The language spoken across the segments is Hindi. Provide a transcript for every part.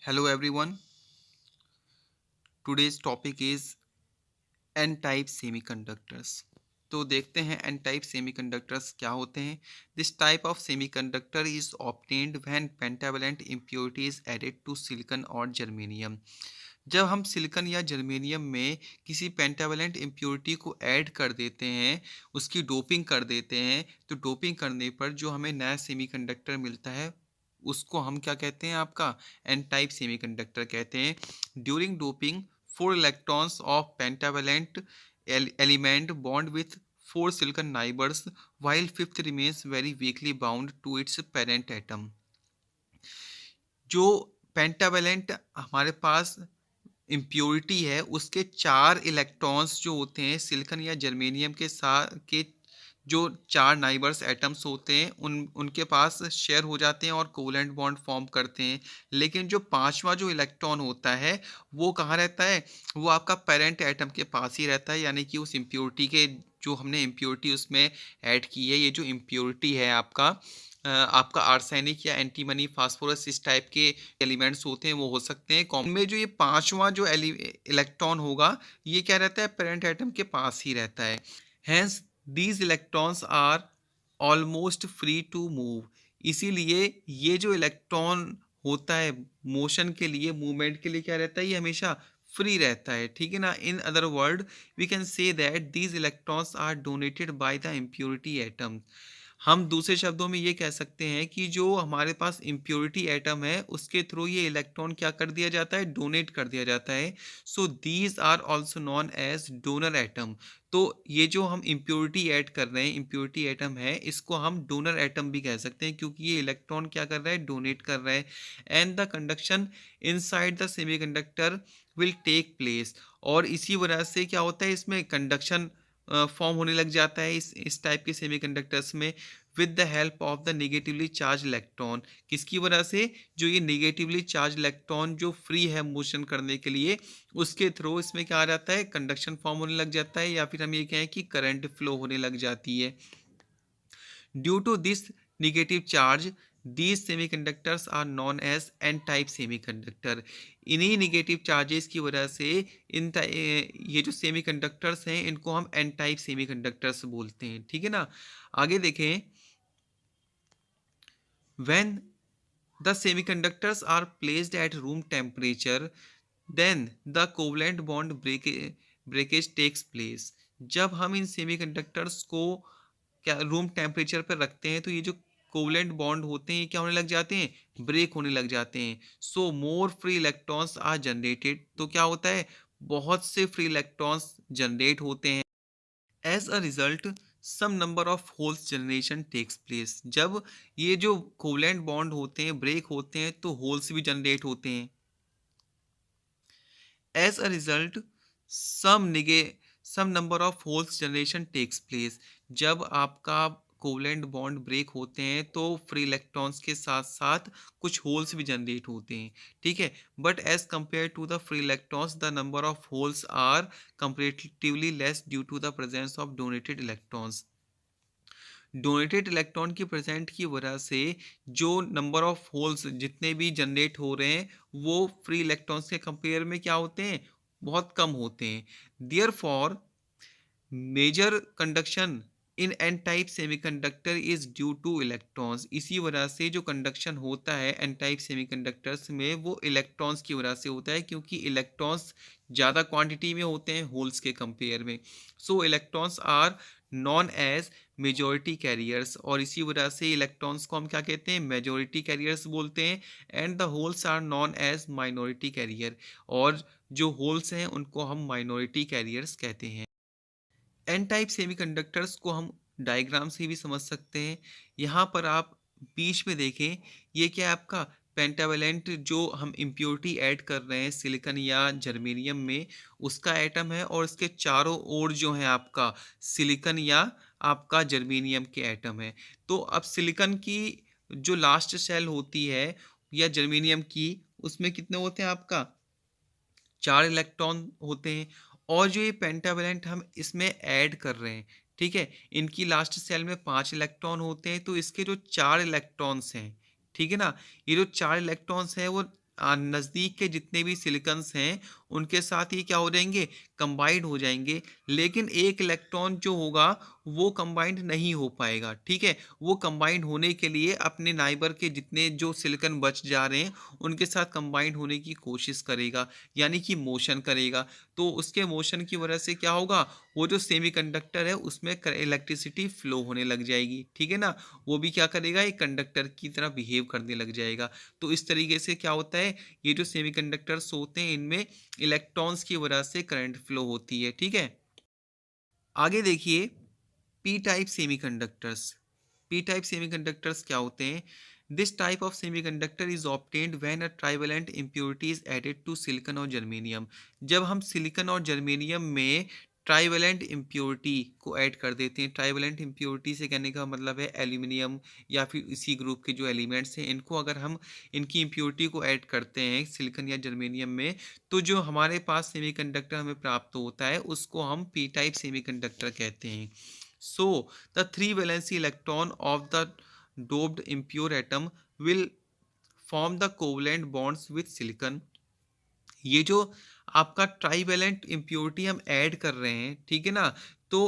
Hello everyone. Today's topic is N-type semiconductors. तो देखते हैं N-type semiconductors क्या होते हैं. This type of semiconductor is obtained when pentavalent impurity is added to silicon or germanium. जब हम सिलिकॉन या जर्मेनियम में किसी पेंटावेलेंट इम्प्योरिटी को ऐड कर देते हैं, उसकी डोपिंग कर देते हैं, तो डोपिंग करने पर जो हमें नया सेमीकंडक्टर मिलता है उसको हम क्या कहते हैं, आपका एन टाइप सेमीकंडक्टर कहते हैं. During doping four electrons of pentavalent element bond with four silicon neighbours while fifth remains very weakly bound to its parent atom. जो पेंटावेलेंट हमारे पास इम्प्योरिटी है उसके चार इलेक्ट्रॉन्स जो होते हैं सिलिकॉन या जर्मेनियम के साथ के जो चार नाइबर्स एटम्स होते हैं उनके पास शेयर हो जाते हैं और कोवेलेंट बॉन्ड फॉर्म करते हैं. लेकिन जो पांचवा जो इलेक्ट्रॉन होता है वो कहाँ रहता है, वो आपका पेरेंट एटम के पास ही रहता है. यानी कि उस इम्प्योरिटी के जो हमने इम्प्योरिटी उसमें ऐड की है, ये जो इम्प्योरिटी है आपका आर्सेनिक या एंटीमनी फास्फोरस इस टाइप के एलिमेंट्स होते हैं, वो हो सकते हैं. कॉमन में जो ये पांचवा जो इलेक्ट्रॉन होगा ये क्या रहता है, पेरेंट एटम के पास ही रहता है. Hence these electrons are almost free to move. इसीलिए ये जो इलेक्ट्रॉन होता है मोशन के लिए, मूवमेंट के लिए क्या रहता है, ये हमेशा फ्री रहता है. ठीक है ना. In other word we can say that these electrons are donated by the impurity atom. हम दूसरे शब्दों में ये कह सकते हैं कि जो हमारे पास इम्प्योरिटी एटम है उसके थ्रू ये इलेक्ट्रॉन क्या कर दिया जाता है, डोनेट कर दिया जाता है. So these are also known as donor atom. तो ये जो हम इम्प्योरिटी ऐड कर रहे हैं, इम्प्योरिटी एटम है, इसको हम डोनर एटम भी कह सकते हैं क्योंकि ये इलेक्ट्रॉन क्या कर रहा है, डोनेट कर रहा है. And the conduction inside the semiconductor will take place. और इसी वजह से क्या होता है, इसमें कंडक्शन फॉर्म होने लग जाता है इस टाइप के सेमीकंडक्टर्स में with the help of the negatively charge electron. किसकी वजह से, जो ये नेगेटिवली चार्ज इलेक्ट्रॉन जो फ्री है मोशन करने के लिए, उसके थ्रू इसमें क्या आ जाता है, कंडक्शन फॉर्म होने लग जाता है, या फिर हम ये कहें कि करंट फ्लो होने लग जाती है. Due to this negative charge these semiconductors are known as n type semiconductor. इन्हीं नेगेटिव चार्जेस की वजह से ये जो सेमीकंडक्टर्स हैं इनको हम n टाइप सेमीकंडक्टर्स बोलते हैं. ठीक है ना. आगे देखें. when the semiconductors are placed at room temperature then the covalent bond breakage takes place. जब हम इन सेमीकंडक्टर्स को क्या रूम टेम्परेचर पर रखते हैं तो ये जो कोवलेंट बॉन्ड होते हैं ये क्या होने लग जाते हैं, ब्रेक होने लग जाते हैं. So more free electrons are generated. तो क्या होता है, बहुत से फ्री इलेक्ट्रॉन्स जनरेट होते हैं. As a result some number of holes generation takes place. जब ये जो कोवलेंट बॉन्ड होते हैं ब्रेक होते हैं तो होल्स भी जनरेट होते हैं. एज अ रिजल्ट सम निगे some number of holes generation takes place. जब आपका कोवलेंट बॉन्ड ब्रेक होते हैं तो फ्री इलेक्ट्रॉन्स के साथ साथ कुछ होल्स भी जनरेट होते हैं. ठीक है. But as compare to the free electrons the number of holes are comparatively less due to the presence of donated electrons. Donated electron की प्रेजेंट की वजह से जो नंबर ऑफ होल्स जितने भी जनरेट हो रहे हैं वो फ्री इलेक्ट्रॉन्स के कंपेयर में क्या होते हैं, बहुत कम होते हैं. Therefore major conduction in n type semiconductor is due to electrons. इसी वजह से जो कंडक्शन होता है एन टाइप सेमीकंडक्टर्स में वो इलेक्ट्रॉन्स की वजह से होता है क्योंकि इलेक्ट्रॉन्स ज़्यादा क्वांटिटी में होते हैं होल्स के कंपेयर में. So electrons are known as majority carriers. और इसी वजह से इलेक्ट्रॉन्स को हम क्या कहते हैं, मेजॉरिटी कैरियर्स बोलते हैं. And the holes are known as minority carrier. और जो होल्स हैं उनको हम माइनॉरिटी कैरियर्स कहते हैं. एन टाइप सेमीकंडक्टर्स को हम डायग्राम से भी समझ सकते हैं. यहाँ पर आप बीच में देखें, ये क्या है, आपका पेंटावेलेंट जो हम इम्प्योरिटी ऐड कर रहे हैं सिलिकॉन या जर्मेनियम में उसका एटम है, और इसके चारों ओर जो है आपका सिलिकॉन या आपका जर्मेनियम के एटम है. तो अब सिलिकॉन की जो लास्ट सेल होती है या जर्मेनियम की, उसमें कितने होते हैं, आपका चार इलेक्ट्रॉन होते हैं. और जो ये पेंटावेलेंट हम इसमें ऐड कर रहे हैं, ठीक है, इनकी लास्ट सेल में पांच इलेक्ट्रॉन होते हैं. तो इसके जो चार इलेक्ट्रॉन्स हैं, ठीक है ना, ये जो चार इलेक्ट्रॉन्स हैं वो नज़दीक के जितने भी सिलिकन्स हैं उनके साथ ये क्या हो जाएंगे, कंबाइंड हो जाएंगे। लेकिन एक इलेक्ट्रॉन जो होगा वो कंबाइंड नहीं हो पाएगा, ठीक है। वो कंबाइंड होने के लिए अपने नाइबर के जितने जो सिलिकन बच जा रहे हैं उनके साथ कंबाइंड होने की कोशिश करेगा, यानी कि मोशन करेगा। तो उसके मोशन की वजह से क्या होगा, वो जो सेमीकंडक्टर है उसमें इलेक्ट्रिसिटी फ्लो होने लग जाएगी, ठीक है ना। वो भी क्या करेगा, एक कंडक्टर की तरह बिहेव करने लग जाएगा। तो इस तरीके से क्या होता है, ये जो सेमीकंडक्टर्स होते हैं इनमें इलेक्ट्रॉन्स की वजह से करंट फ्लो होती है, ठीक है। आगे देखिए, P type semiconductors. P type semiconductors क्या होते हैं? This type of semiconductor is obtained when a trivalent impurity is added to silicon और जर्मेनियम। जब हम सिलिकॉन और जर्मेनियम में ट्राइवेलेंट इम्प्योरिटी को ऐड कर देते हैं, ट्राइवेलेंट इम्प्योरिटी से कहने का मतलब है एल्यूमिनियम या फिर इसी ग्रुप के जो एलिमेंट्स हैं इनको अगर हम इनकी इम्प्योरिटी को ऐड करते हैं सिलिकॉन या जर्मेनियम में, तो जो हमारे पास सेमीकंडक्टर हमें प्राप्त होता है उसको हम पी टाइप सेमीकंडक्टर कहते हैं। So, the three valency electron of the doped impure atom will form the covalent bonds with silicon। ये जो आपका ट्राईवेलेंट इम्प्योरिटी हम ऐड कर रहे हैं, ठीक है ना, तो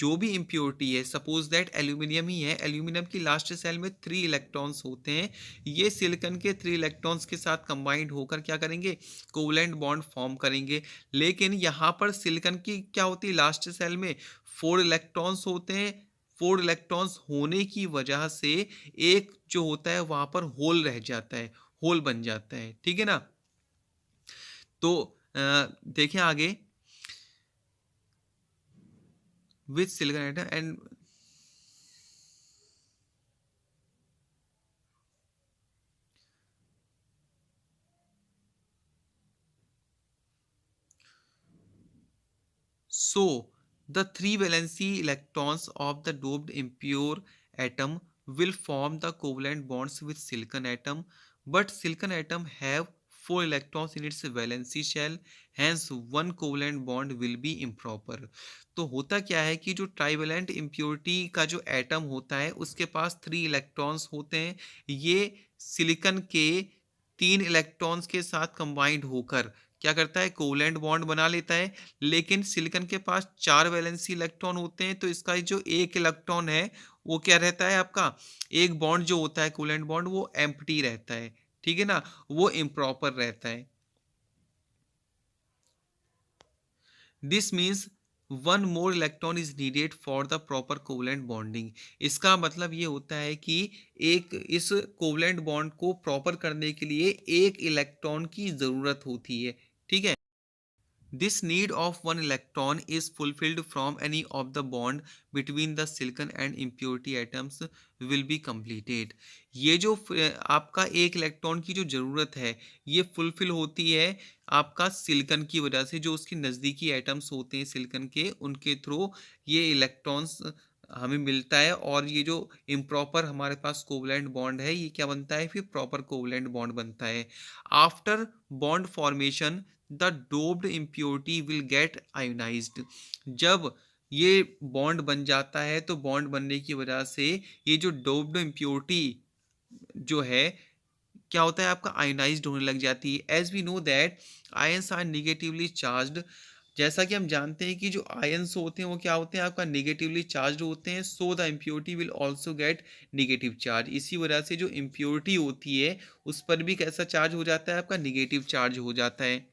जो भी इम्प्योरिटी है, सपोज दैट एल्यूमिनियम ही है, एल्यूमिनियम की लास्ट सेल में 3 इलेक्ट्रॉन्स होते हैं, ये सिलिकॉन के 3 इलेक्ट्रॉन्स के साथ कंबाइंड होकर क्या करेंगे, कोवलेंट बॉन्ड फॉर्म करेंगे। लेकिन यहाँ पर सिलिकॉन की क्या होती है, लास्ट सेल में 4 इलेक्ट्रॉन्स होते हैं। 4 इलेक्ट्रॉन्स होने की वजह से एक जो होता है वहाँ पर होल रह जाता है, होल बन जाता है, ठीक है ना। तो देखें आगे, with silicon atom and so the three valency electrons of the doped impure atom will form the covalent bonds with silicon atom, but silicon atom have 4 electrons in its valency shell, hence one covalent bond will be improper। तो होता क्या है कि जो ट्राइवेलेंट इम्प्योरिटी का जो एटम होता है उसके पास 3 इलेक्ट्रॉन्स होते हैं। ये सिलिकॉन के 3 इलेक्ट्रॉन्स के साथ कंबाइंड होकर क्या करता है, कोवलेंट बॉन्ड बना लेता है। लेकिन सिलिकॉन के पास 4 वैलेंसी इलेक्ट्रॉन होते हैं, तो इसका जो एक इलेक्ट्रॉन है वो क्या रहता है, आपका एक बॉन्ड जो होता है कोवलेंट बॉन्ड वो एम्प्टी रहता है, ठीक है ना, वो इम्प्रॉपर रहता है। This means one more electron is needed for the proper covalent bonding. इसका मतलब ये होता है कि एक इस कोवलेंट बॉन्ड को प्रॉपर करने के लिए एक इलेक्ट्रॉन की ज़रूरत होती है, ठीक है। This need of one electron is fulfilled from any of the bond between the silicon and impurity atoms will be completed। ये जो आपका एक इलेक्ट्रॉन की जो ज़रूरत है ये फुलफिल होती है आपका सिलिकॉन की वजह से। जो उसके नज़दीकी एटम्स होते हैं सिलिकॉन के, उनके थ्रू ये इलेक्ट्रॉन्स हमें मिलता है, और ये जो इम्प्रॉपर हमारे पास कोवलेंट बॉन्ड है ये क्या बनता है, फिर प्रॉपर कोवलेंट बॉन्ड बनता है। After bond formation the doped impurity will get ionised. जब ये बॉन्ड बन जाता है तो बॉन्ड बनने की वजह से ये जो डोप्ड इम्प्योरिटी जो है क्या होता है, आपका आयोनाइज्ड होने लग जाती है। As we know that ions are negatively charged. जैसा कि हम जानते हैं कि जो आयंस होते हैं वो क्या होते हैं, आपका निगेटिवली चार्ज्ड होते हैं। So the impurity will also get negative charge. इसी वजह से जो इम्प्योरिटी होती है उस पर भी कैसा चार्ज हो जाता है, आपका निगेटिव चार्ज हो जाता है।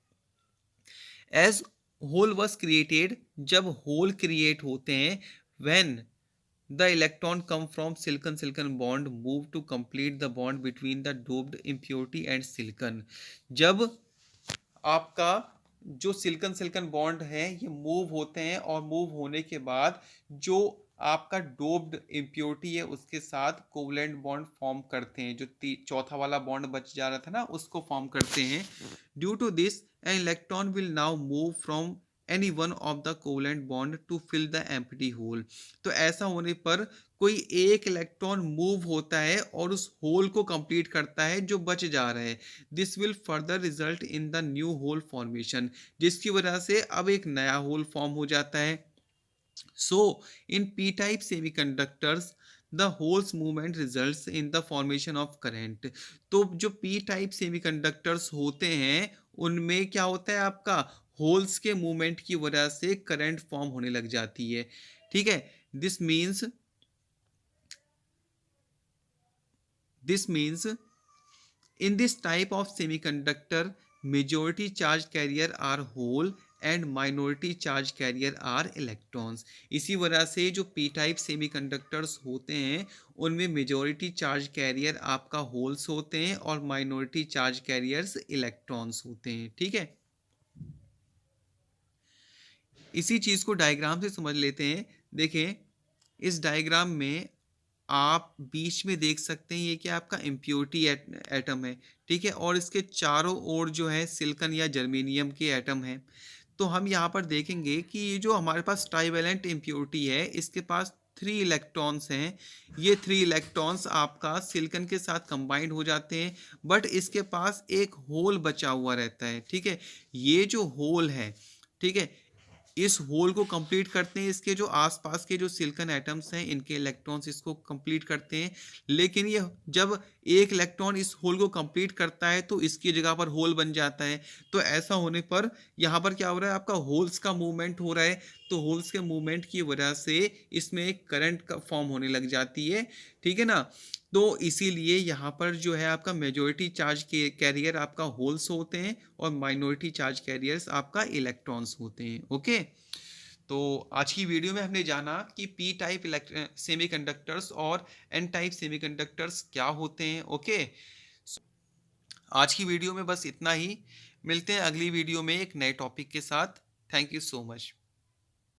एज होल वॉज क्रिएटेड, जब होल क्रिएट होते हैं, when the electron come from silicon silicon bond move to complete the bond between the doped impurity and silicon. जब आपका जो सिलिकॉन सिलिकॉन बॉन्ड है ये मूव होते हैं, और मूव होने के बाद जो आपका डोप्ड इम्प्योरिटी है उसके साथ कोवलेंट बॉन्ड फॉर्म करते हैं। जो चौथा वाला बॉन्ड बच जा रहा था ना उसको फॉर्म करते हैं। Due to this an electron will now move from any one of the covalent bond to fill the empty hole. तो ऐसा होने पर कोई एक इलेक्ट्रॉन मूव होता है और उस होल को कंप्लीट करता है जो बच जा रहा है। This will further result in the new hole formation, जिसकी वजह से अब एक नया होल फॉर्म हो जाता है। So, in p-type semiconductors, the holes movement results in the formation of current. तो जो पी टाइप सेमीकंडक्टर्स होते हैं उनमें क्या होता है, आपका होल्स के मूवमेंट की वजह से करंट फॉर्म होने लग जाती है। ठीक है, this means this means in this type of semiconductor majority charge carrier are hole and minority charge carrier are electrons। इसी वजह से जो p टाइप सेमीकंडक्टर्स होते हैं उनमें मेजॉरिटी चार्ज कैरियर आपका होल्स होते हैं और माइनॉरिटी चार्ज कैरियर्स इलेक्ट्रॉन्स होते हैं। ठीक है, इसी चीज को डायग्राम से समझ लेते हैं। देखें, इस डायग्राम में आप बीच में देख सकते हैं ये क्या आपका इम्प्योरिटी एटम है। ठीक है, और इसके चारों ओर जो है सिलिकॉन या जर्मेनियम के एटम हैं। तो हम यहाँ पर देखेंगे कि ये जो हमारे पास ट्राइवेलेंट इम्प्योरिटी है इसके पास 3 इलेक्ट्रॉन्स हैं। ये 3 इलेक्ट्रॉन्स आपका सिलिकॉन के साथ कंबाइंड हो जाते हैं, बट इसके पास एक होल बचा हुआ रहता है। ठीक है, ये जो होल है, ठीक है, इस होल को कंप्लीट करते हैं इसके जो आसपास के जो सिलिकॉन एटम्स हैं इनके इलेक्ट्रॉन्स इसको कंप्लीट करते हैं। लेकिन ये जब एक इलेक्ट्रॉन इस होल को कंप्लीट करता है तो इसकी जगह पर होल बन जाता है। तो ऐसा होने पर यहाँ पर क्या हो रहा है, आपका होल्स का मूवमेंट हो रहा है। तो होल्स के मूवमेंट की वजह से इसमें एक करंट का फॉर्म होने लग जाती है। ठीक है ना, तो इसीलिए यहाँ पर जो है आपका मेजॉरिटी चार्ज के कैरियर आपका होल्स होते हैं और माइनॉरिटी चार्ज कैरियर्स आपका इलेक्ट्रॉन्स होते हैं। ओके, तो आज की वीडियो में हमने जाना कि पी टाइप सेमीकंडक्टर्स और एन टाइप सेमीकंडक्टर्स क्या होते हैं। ओके, आज की वीडियो में बस इतना ही। मिलते हैं अगली वीडियो में एक नए टॉपिक के साथ। Thank you so much.